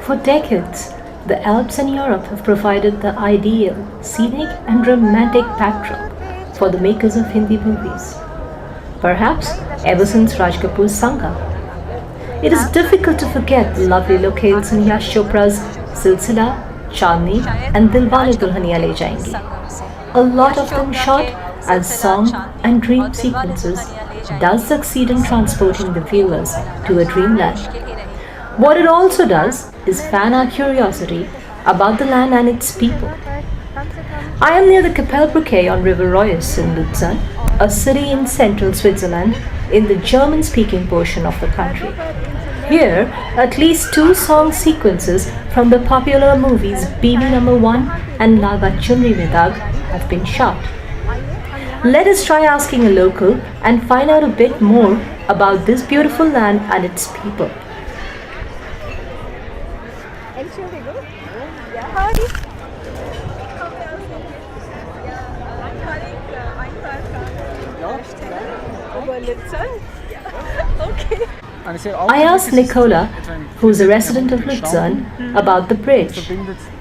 For decades, the Alps and Europe have provided the ideal, scenic and romantic backdrop for the makers of Hindi movies. Perhaps ever since Raj Kapoor's Sangam. It is difficult to forget the lovely locales in Yash Chopra's Silsila, Chandni and Dilwale Dulhaniya Le Jayenge. A lot of them shot as song and dream sequences does succeed in transporting the viewers to a dreamland. What it also does is fan our curiosity about the land and its people. I am near the Kapellbrücke on River Royce in Luzern, a city in central Switzerland in the German-speaking portion of the country. Here, at least 2 song sequences from the popular movies Bibi Number 1 and Laga Chunri Mein Daag have been shot. Let us try asking a local and find out a bit more about this beautiful land and its people. Entschuldigung. Ja, how are you? Okay. I asked Nicola, who is a resident of Lucerne, about the bridge.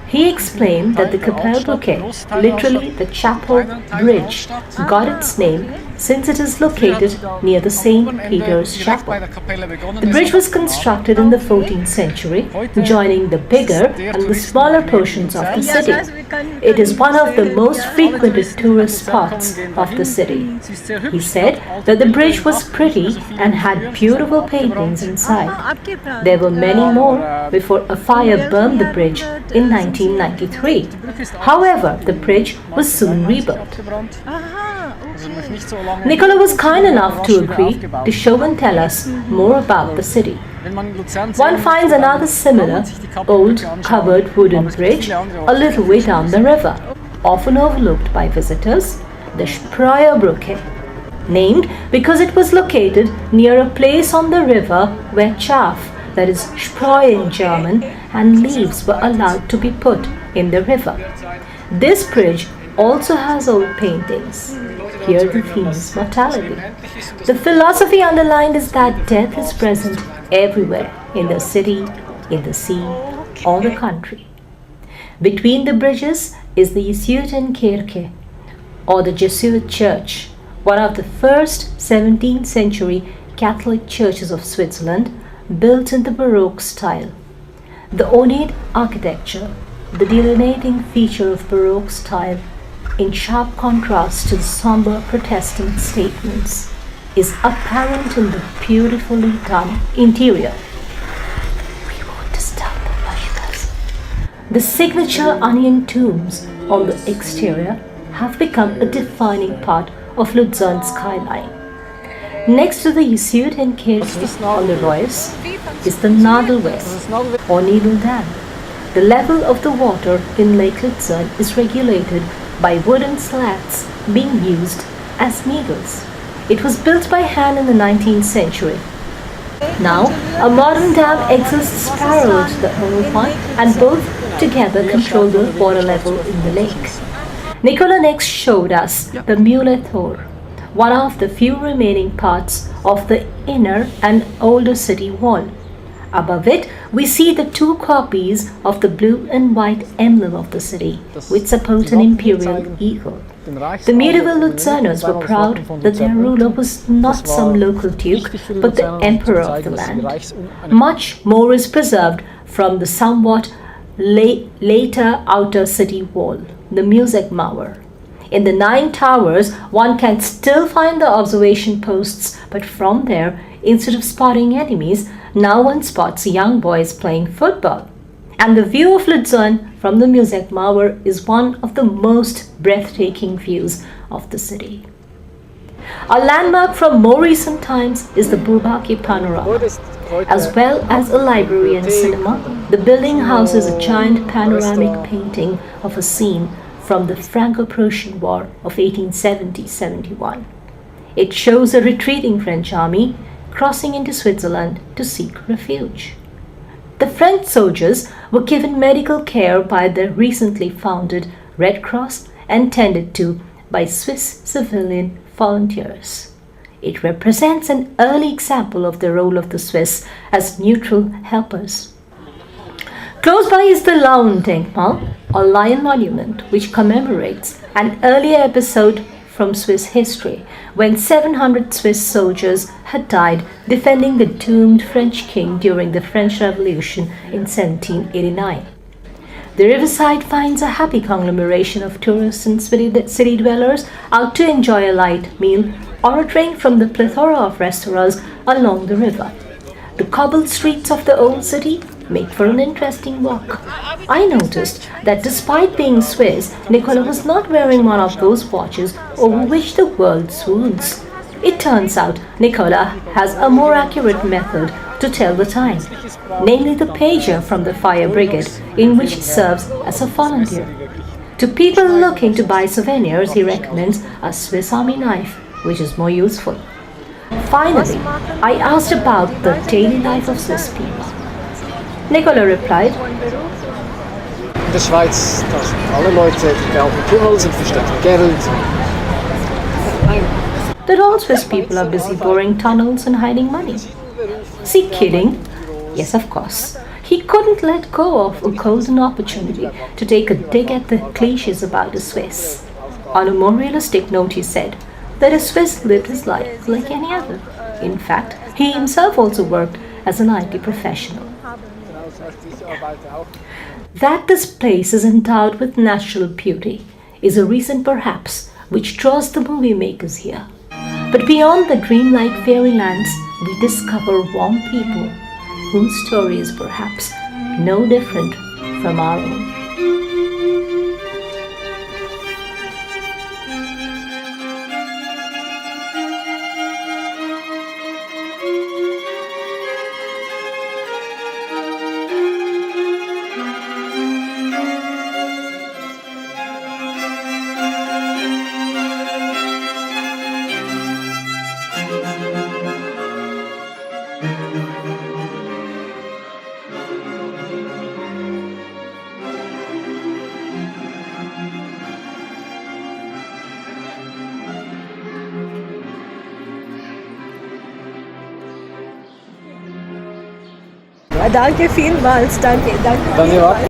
He explained that the Kapellbrücke, literally the chapel bridge, got its name since it is located near the St. Peter's Chapel. The bridge was constructed in the 14th century, joining the bigger and the smaller portions of the city. It is one of the most frequented tourist spots of the city. He said that the bridge was pretty and had beautiful paintings inside. There were many more before a fire burned the bridge in 1993. However, the bridge was soon rebuilt. Nicola was kind enough to agree to show and tell us more about the city. One finds another similar, old, covered wooden bridge a little way down the river, often overlooked by visitors, the Friar Bridge, named because it was located near a place on the river where chaff, that is Spreu in German, and leaves were allowed to be put in the river. This bridge also has old paintings. Here the theme is mortality. The philosophy underlined is that death is present everywhere, in the city, in the sea, or the country. Between the bridges is the Jesuit Church, or the Jesuit Church, one of the first 17th century Catholic churches of Switzerland, built in the Baroque style. The ornate architecture, the delineating feature of Baroque style, in sharp contrast to the somber Protestant statements, is apparent in the beautifully done interior. We won't disturb the worshippers. The signature onion tombs on the exterior have become a defining part of Luzern's skyline. Next to the Jesuit Church on the Royce is the Nautilus, or Needle Dam. The level of the water in Lake Luzern is regulated by wooden slats being used as needles. It was built by hand in the 19th century. Now, a modern dam exists parallel to the old one, and both together control the water level in the lake. Nicola next showed us the Mule Tor, one of the few remaining parts of the inner and older city wall. Above it, we see the 2 copies of the blue and white emblem of the city, which support an imperial eagle. The medieval Luzerners were proud that their ruler was not some local duke, but the emperor of the land. Much more is preserved from the somewhat later outer city wall, the Music Mauer. In the 9 towers, one can still find the observation posts, but from there, instead of spotting enemies, now one spots young boys playing football. And the view of Luzern from the Music Mauer is one of the most breathtaking views of the city. A landmark from more recent times is the Bourbaki Panorama. As well as a library and cinema, the building houses a giant panoramic painting of a scene from the Franco-Prussian War of 1870-71. It shows a retreating French army crossing into Switzerland to seek refuge. The French soldiers were given medical care by the recently founded Red Cross and tended to by Swiss civilian volunteers. It represents an early example of the role of the Swiss as neutral helpers. Close by is the Lauendenkmal, or Lion Monument, which commemorates an earlier episode from Swiss history, when 700 Swiss soldiers had died defending the doomed French king during the French Revolution in 1789. The Riverside finds a happy conglomeration of tourists and city dwellers out to enjoy a light meal or a drink from the plethora of restaurants along the river. The cobbled streets of the old city make for an interesting walk. I noticed that despite being Swiss, Nicola was not wearing one of those watches over which the world swoons. It turns out Nicola has a more accurate method to tell the time, namely the pager from the fire brigade, in which he serves as a volunteer. To people looking to buy souvenirs, he recommends a Swiss Army knife, which is more useful. Finally, I asked about the daily life of Swiss people. Nicola replied, In der Schweiz, da sind alle Leute, die glauben Tunnel sind verstecken Geld. that all Swiss people are busy boring tunnels and hiding money. Is he kidding? Yes, of course. He couldn't let go of a golden opportunity to take a dig at the cliches about the Swiss. On a more realistic note, he said that a Swiss lived his life like any other. In fact, he himself also worked as an IT professional. That this place is endowed with natural beauty is a reason perhaps which draws the movie makers here. But beyond the dreamlike fairylands, we discover warm people whose story is perhaps no different from our own. Danke vielmals, danke. Dann